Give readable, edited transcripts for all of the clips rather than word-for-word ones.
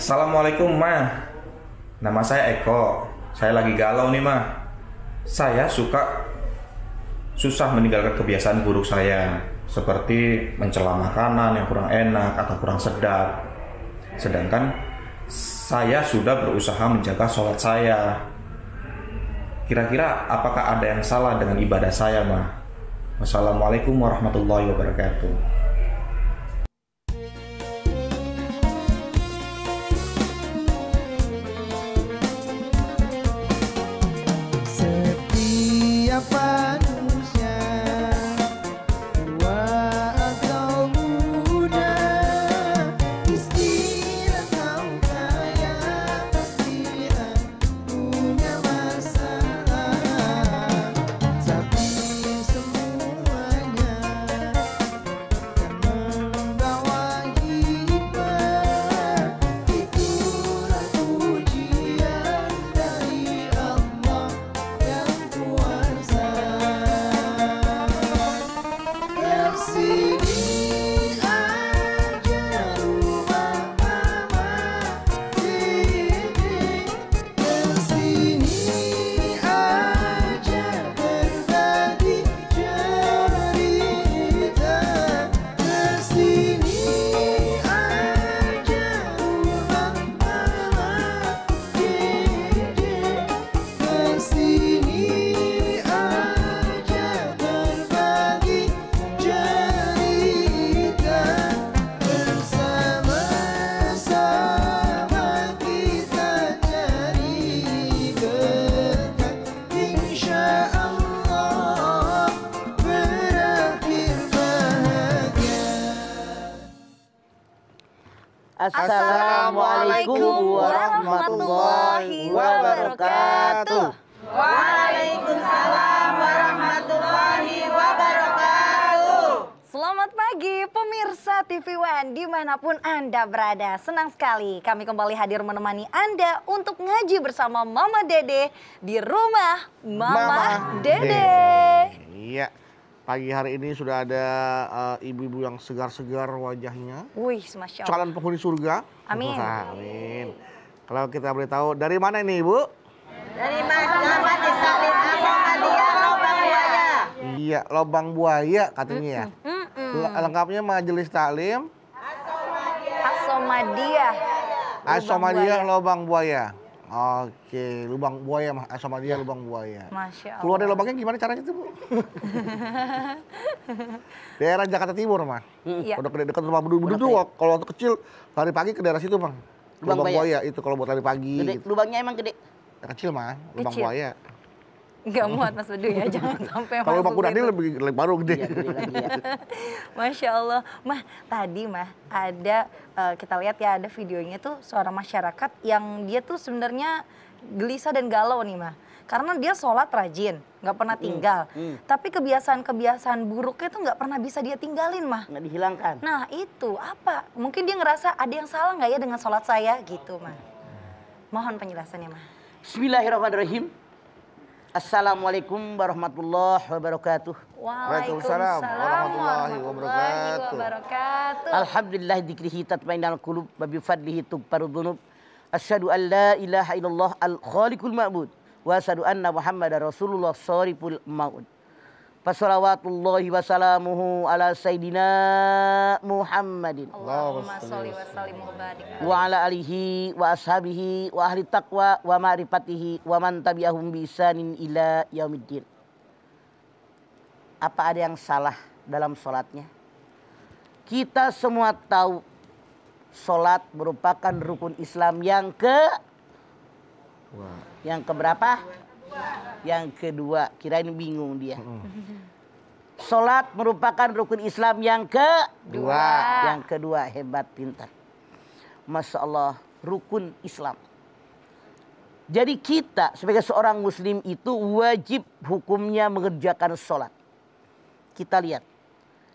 Assalamualaikum Ma. Nama saya Eko. Saya lagi galau nih Ma. Saya susah meninggalkan kebiasaan buruk saya, seperti mencela makanan yang kurang enak atau kurang sedap. Sedangkan saya sudah berusaha menjaga sholat saya. Kira-kira apakah ada yang salah dengan ibadah saya Ma? Wassalamualaikum warahmatullahi wabarakatuh. Setiap manusia, tua atau muda, istilah kau kaya, pasti punya masalah. Tapi semuanya kan membawa hikmah. Itulah ujian dari Allah yang kuasa. Kesini aja rumah mama, dede. Kesini aja berbagi cerita. Kesini aja rumah mama, dede. Kesini aja berbagi cerita. Bersama-sama kita cari berkat, insya Allah berakhir bahagia. Assalamualaikum warahmatullahi wabarakatuh. Waalaikumsalam warahmatullahi wabarakatuh. Selamat pagi pemirsa TV One dimanapun Anda berada. Senang sekali kami kembali hadir menemani Anda untuk ngaji bersama Mama Dede di rumah Mama Dede. Iya, pagi hari ini sudah ada ibu-ibu yang segar-segar wajahnya. Wih, Masya Allah. Calon penghuni surga. Amin. Wah, amin. Kalau kita boleh tahu, dari mana ini Ibu? Dari Majelis Taklim Ahmadiyah Lobang Buaya. Iya, Lobang Buaya katanya ya. Lengkapnya Majelis Taklim As-Somadiyah. As-Somadiyah Lobang Buaya. Oke, Lubang Buaya, As-Somadiyah Lubang Buaya. Masya Allah. Keluar dari lubangnya gimana caranya itu, Bu? Daerah Jakarta Timur, Mah. Iya. Udah dekat rumah Budu tuh, kalau waktu kecil lari pagi ke daerah situ, Bang. Lubang Lubang Buaya. Buaya itu kalau buat lari pagi. Gede, Gitu. lubangnya emang gede. Kecil, Mah. Lubang Kecil. Buaya. Nggak muat Mas Bedu ya, jangan sampai Kalau masuk lubang kuda ini gitu. lebih baru gede. Iya, gede lagi ya. Masya Allah. Mah, tadi Mah ada kita lihat ya ada videonya tuh seorang masyarakat yang dia tuh sebenarnya gelisah dan galau nih Mah. Karena dia sholat rajin, nggak pernah tinggal. Tapi kebiasaan-kebiasaan buruknya tuh nggak pernah bisa dia tinggalin Mah. Nggak dihilangkan. Nah itu apa? Mungkin dia ngerasa ada yang salah nggak ya dengan sholat saya gitu Mah. Mohon penjelasannya Mah. Bismillahirrahmanirrahim. Assalamualaikum warahmatullahi wabarakatuh. Waalaikumsalam warahmatullahi wabarakatuh. wabarakatuh. Alhamdulillah dzikrihi tatmainnul qulub wa bi fadlihi tughfaru dzunub. Asyhadu an la ilaha illallah al-khaliqul ma'bud wa asyhadu anna Muhammadar Rasulullah shariful maut. Fassalawatullahi wasalamuhu ala sayyidina Muhammadin Allahumma sholli wa sallim wa barik. wa ala alihi wa ashabihi wa ahli taqwa wa ma'rifatihi wa man tabi'ahum bi ihsanin ila yaumiddin. Apa ada yang salah dalam sholatnya? Kita semua tahu sholat merupakan rukun Islam yang keberapa? Yang kedua. Kirain bingung dia. Sholat merupakan rukun Islam yang kedua. Yang kedua, hebat, pintar. Masya Allah, rukun Islam. Jadi kita sebagai seorang muslim itu wajib hukumnya mengerjakan sholat. Kita lihat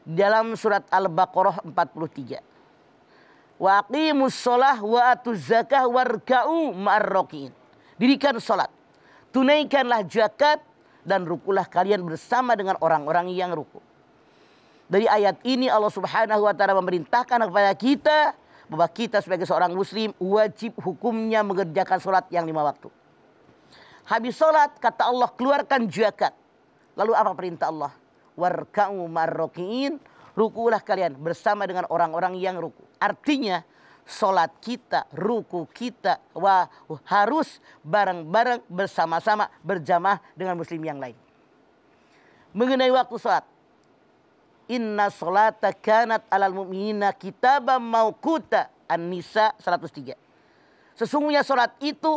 dalam surat Al-Baqarah 43. Wa aqimus sholah wa atuz zakah warka'u ma'ar raki'in. Dirikan sholat, tunaikanlah zakat dan rukulah kalian bersama dengan orang-orang yang ruku. Dari ayat ini Allah Subhanahu wa taala memerintahkan kepada kita bahwa kita sebagai seorang muslim wajib hukumnya mengerjakan sholat yang 5 waktu. Habis sholat kata Allah keluarkan zakat. Lalu apa perintah Allah? Warka'u marrokiin, rukulah kalian bersama dengan orang-orang yang ruku. Artinya sholat kita, ruku kita harus bareng-bareng bersama-sama berjamaah dengan muslim yang lain. Mengenai waktu sholat, inna sholata kanat alal mu'minina kitaban mauquta, An-Nisa 103. Sesungguhnya sholat itu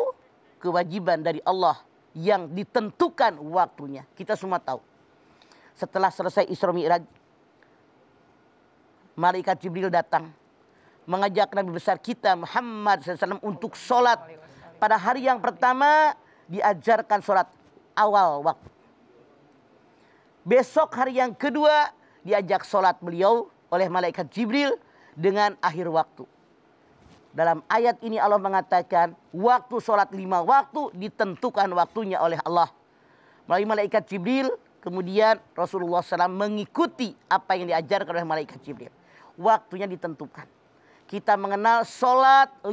kewajiban dari Allah yang ditentukan waktunya. Kita semua tahu. Setelah selesai Isra Mi'raj, malaikat Jibril datang mengajak Nabi besar kita Muhammad SAW untuk sholat. Pada hari yang pertama diajarkan sholat awal waktu. Besok hari yang kedua diajak sholat beliau oleh malaikat Jibril dengan akhir waktu. Dalam ayat ini Allah mengatakan waktu sholat 5 waktu ditentukan waktunya oleh Allah. Melalui malaikat Jibril, kemudian Rasulullah SAW mengikuti apa yang diajarkan oleh malaikat Jibril. Waktunya ditentukan. Kita mengenal sholat 5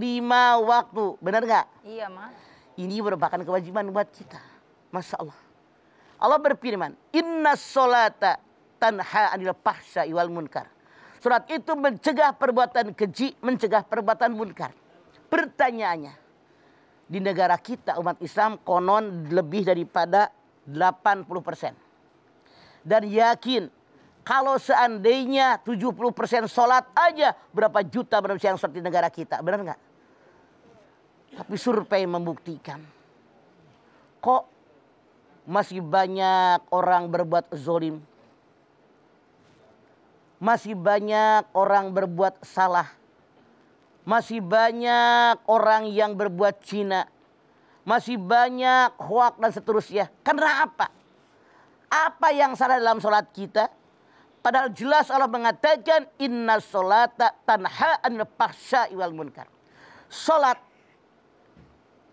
waktu. Benar nggak? Iya, Mas. Ini merupakan kewajiban buat kita. Masya Allah. Allah berfirman, inna sholata tanha anil fahsya'i wal munkar. Sholat itu mencegah perbuatan keji, mencegah perbuatan munkar. Pertanyaannya, di negara kita umat Islam konon lebih daripada 80%. Dan yakin kalau seandainya 70% sholat aja, berapa juta manusia yang sholat di negara kita. Benar nggak? Tapi survei membuktikan. Kok masih banyak orang berbuat zolim? Masih banyak orang berbuat salah. Masih banyak orang yang berbuat zina. Masih banyak hoak dan seterusnya. Karena apa? Apa yang salah dalam sholat kita? Padahal jelas Allah mengatakan inna sholata tanha anil fahsya'i wal munkar. Sholat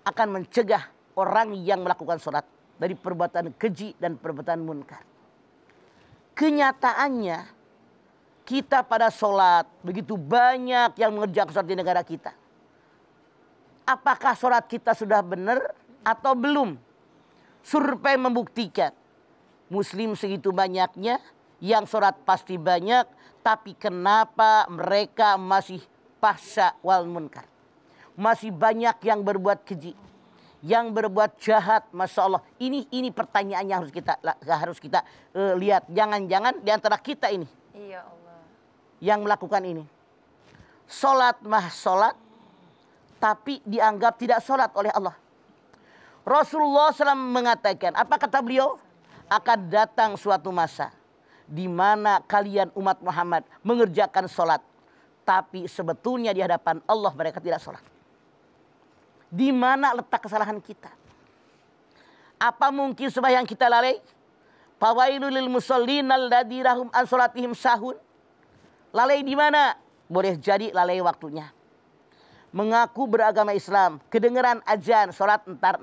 akan mencegah orang yang melakukan sholat dari perbuatan keji dan perbuatan munkar. Kenyataannya kita pada sholat begitu banyak yang mengerjakan sholat di negara kita. Apakah sholat kita sudah benar atau belum? Survei membuktikan muslim segitu banyaknya, yang sholat pasti banyak, tapi kenapa mereka masih fahsya wal munkar? Masih banyak yang berbuat keji, yang berbuat jahat. Masya Allah, ini pertanyaan yang harus kita lihat. Jangan-jangan di antara kita ini, Iya Allah, yang melakukan ini. Sholat mah sholat, tapi dianggap tidak sholat oleh Allah. Rasulullah SAW mengatakan, apa kata beliau? Akan datang suatu masa di mana kalian umat Muhammad mengerjakan sholat, tapi sebetulnya di hadapan Allah mereka tidak sholat. Di mana letak kesalahan kita? Apa mungkin sembahyang kita lalai? Fawailul lil musallin alladzina hum an sholatihim sahun. Lalai di mana? Boleh jadi lalai waktunya. Mengaku beragama Islam, kedengeran azan, sholat entar.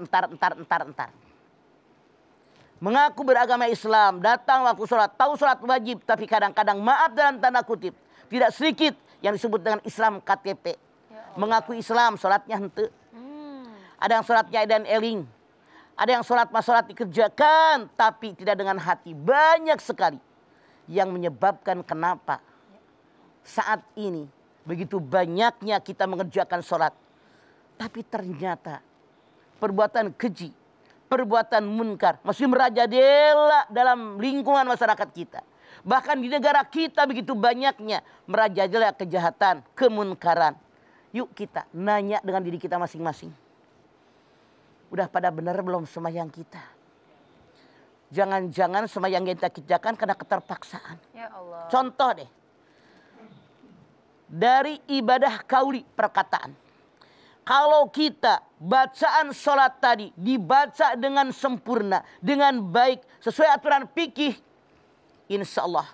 Mengaku beragama Islam, datang waktu sholat, tahu sholat wajib, tapi kadang-kadang maaf dalam tanda kutip, tidak sedikit yang disebut dengan Islam KTP. Mengaku Islam, sholatnya hente. Ada yang sholatnya edan eling. Ada yang sholat dikerjakan, tapi tidak dengan hati. Banyak sekali yang menyebabkan kenapa saat ini begitu banyaknya kita mengerjakan sholat, tapi ternyata perbuatan keji, perbuatan munkar masih merajalela dalam lingkungan masyarakat kita. Bahkan di negara kita begitu banyaknya merajalela kejahatan, kemunkaran. Yuk kita nanya dengan diri kita masing-masing. Udah pada benar belum sembahyang kita? Jangan-jangan sembahyang kita kerjakan karena keterpaksaan. ya Allah. Contoh deh. Dari ibadah kauli perkataan. Kalau kita bacaan sholat tadi dibaca dengan sempurna, dengan baik, sesuai aturan fikih, insya Allah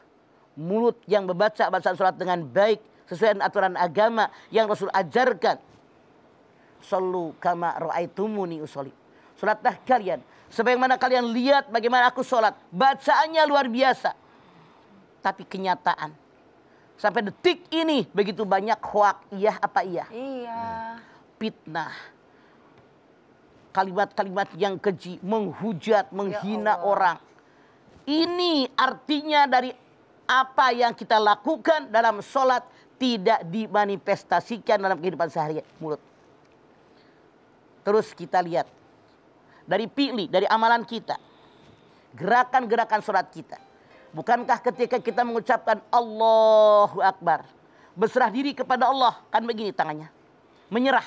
mulut yang membaca bacaan sholat dengan baik, sesuai dengan aturan agama yang Rasul ajarkan. Sallu kama ra'aitumuni usolli. Sholatlah kalian sebagaimana kalian lihat bagaimana aku sholat. Bacaannya luar biasa. Tapi kenyataan Sampai detik ini begitu banyak hoak, iya apa iya? Iya. Fitnah. Kalimat-kalimat yang keji, menghujat, menghina orang. Ini artinya dari apa yang kita lakukan dalam sholat tidak dimanifestasikan dalam kehidupan sehari mulut. Terus kita lihat dari pilih, dari amalan kita, gerakan-gerakan sholat kita. Bukankah ketika kita mengucapkan Allahu Akbar, berserah diri kepada Allah, kan begini tangannya, menyerah.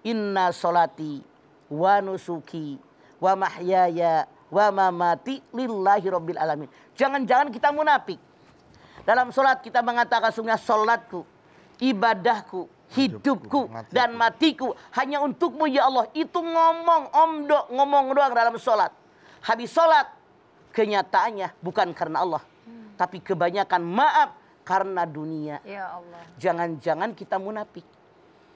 Inna sholati wa nusuki wa mahyaya wa mamati lillahi rabbil alamin. Jangan-jangan kita munafik. Dalam sholat kita mengatakan sungguh sholatku, ibadahku, hidupku, dan matiku hanya untukmu ya Allah. Itu ngomong doang dalam sholat. Habis sholat, kenyataannya bukan karena Allah. Tapi kebanyakan maaf karena dunia. Ya Allah. Jangan-jangan kita munafik.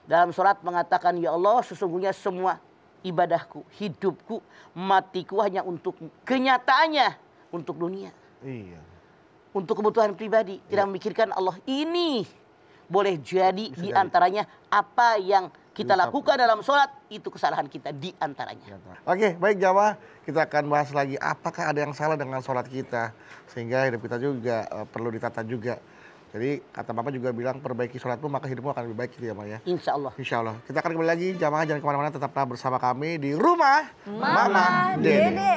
Dalam sholat mengatakan ya Allah sesungguhnya semua ibadahku, hidupku, matiku hanya untukmu. Kenyataannya untuk dunia. Iya. Untuk kebutuhan pribadi, tidak memikirkan Allah. Ini boleh jadi di antaranya apa yang kita lakukan dalam sholat, itu kesalahan kita di antaranya. Oke, baik jamaah, kita akan bahas lagi apakah ada yang salah dengan sholat kita sehingga hidup kita juga perlu ditata juga. Jadi kata Bapak juga bilang perbaiki sholatmu maka hidupmu akan lebih baik gitu ya Pak ya. Insya Allah. Insya Allah. Kita akan kembali lagi, jamaah jangan kemana-mana, tetaplah bersama kami di rumah Mama Dede.